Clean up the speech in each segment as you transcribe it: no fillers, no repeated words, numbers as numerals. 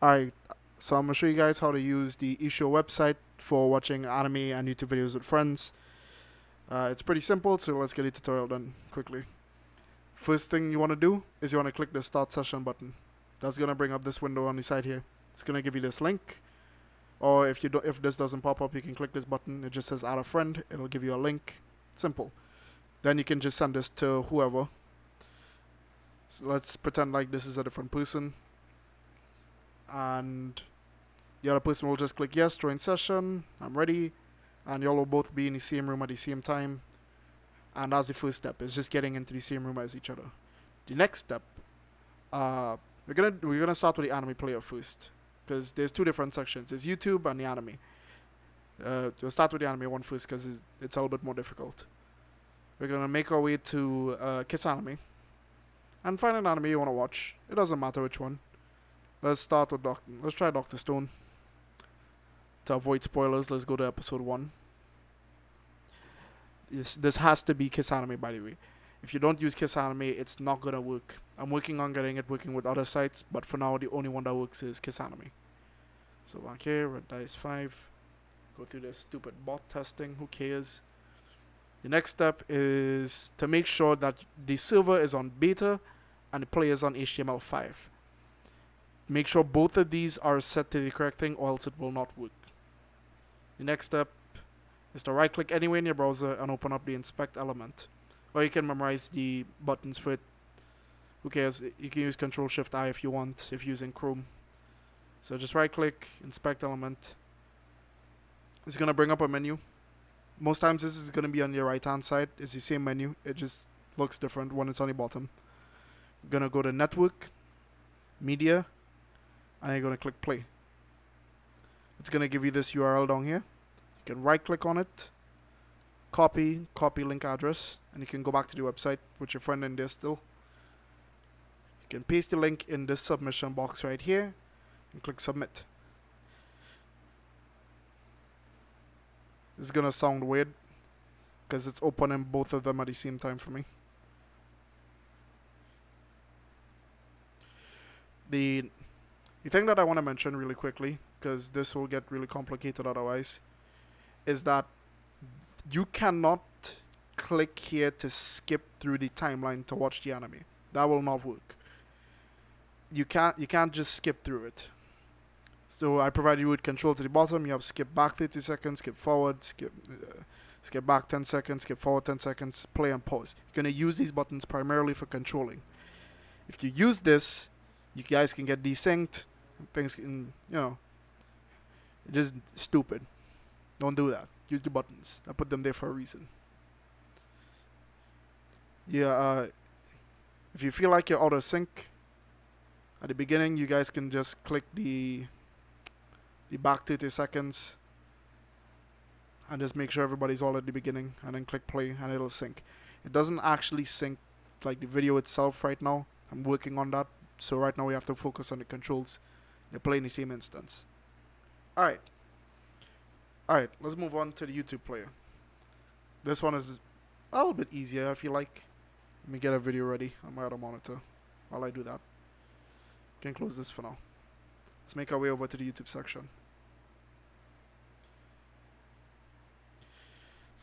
Alright, so I'm gonna show you guys how to use the Issho website for watching anime and YouTube videos with friends. It's pretty simple, so let's get the tutorial done quickly. First thing you want to do is you want to click the start session button. That's gonna bring up this window on the side here. It's gonna give you this link, or if this doesn't pop up, you can click this button. It just says add a friend. It'll give you a link. Simple. Then you can just send this to whoever. So let's pretend like this is a different person, and the other person will just click yes, join session, I'm ready, and y'all will both be in the same room at the same time. And that's the first step, is just getting into the same room as each other. The next step, we're gonna start with the anime player first, because there's two different sections. There's YouTube and the anime. We'll start with the anime one first because it's a little bit more difficult. We're gonna make our way to Kiss Anime and find an anime you wanna watch. It doesn't matter which one. Let's start with let's try Dr. Stone. To avoid spoilers, let's go to episode 1. This has to be Kiss Anime, by the way. If you don't use Kiss Anime, it's not gonna work. I'm working on getting it working with other sites, but for now, the only one that works is Kiss Anime. So back here, Red Dice 5. Go through this stupid bot testing, who cares? The next step is to make sure that the server is on beta and the player is on HTML5. Make sure both of these are set to the correct thing, or else it will not work. The next step is to right click anywhere in your browser and open up the inspect element. Or you can memorize the buttons for it. Who cares? You can use Ctrl-Shift-I if you want, if you're using Chrome. So just right click, inspect element. It's going to bring up a menu. Most times this is going to be on your right hand side. It's the same menu. It just looks different when it's on the bottom. You're going to go to network, media, and you're going to click play. It's going to give you this URL down here. You can right click on it, copy link address, and you can go back to the website with your friend in there still. You can paste the link in this submission box right here and click submit. This is going to sound weird because it's opening both of them at the same time for me. The thing that I want to mention really quickly, because this will get really complicated otherwise, is that you cannot click here to skip through the timeline to watch the anime. That will not work. You can't just skip through it. So I provide you with control to the bottom. You have skip back 30 seconds, skip forward, skip back 10 seconds, skip forward 10 seconds, play and pause. You're going to use these buttons primarily for controlling. If you use this, you guys can get desynced. Things can, just stupid. Don't do that. Use the buttons. I put them there for a reason. Yeah, if you feel like you're out of sync at the beginning, you guys can just click the back 30 seconds and just make sure everybody's all at the beginning, and then click play and it'll sync. It doesn't actually sync like the video itself right now. I'm working on that. So right now we have to focus on the controls. They're playing the same instance. Alright, let's move on to the YouTube player. This one is a little bit easier, I feel like. Let me get a video ready on my other monitor while I do that. Can close this for now. Let's make our way over to the YouTube section.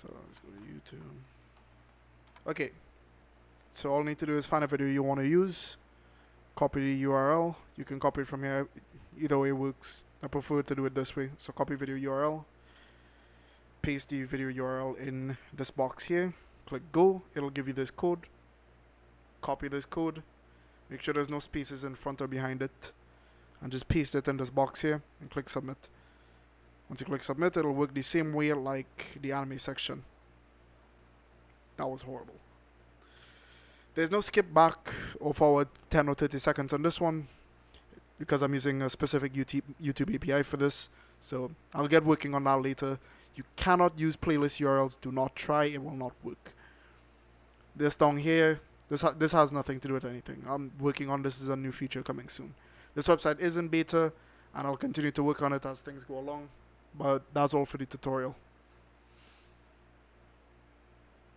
So let's go to YouTube. Okay, so all you need to do is find a video you want to use. Copy the URL. You can copy it from here. Either way works. I prefer to do it this way. So copy video URL. Paste the video URL in this box here. Click go. It'll give you this code. Copy this code. Make sure there's no spaces in front or behind it. And just paste it in this box here and click submit. Once you click submit, it'll work the same way like the anime section. That was horrible. There's no skip back or forward 10 or 30 seconds on this one because I'm using a specific YouTube API for this. So I'll get working on that later. You cannot use playlist URLs. Do not try. It will not work. This down here, this has nothing to do with anything. I'm working on this as a new feature coming soon. This website is in beta and I'll continue to work on it as things go along. But that's all for the tutorial.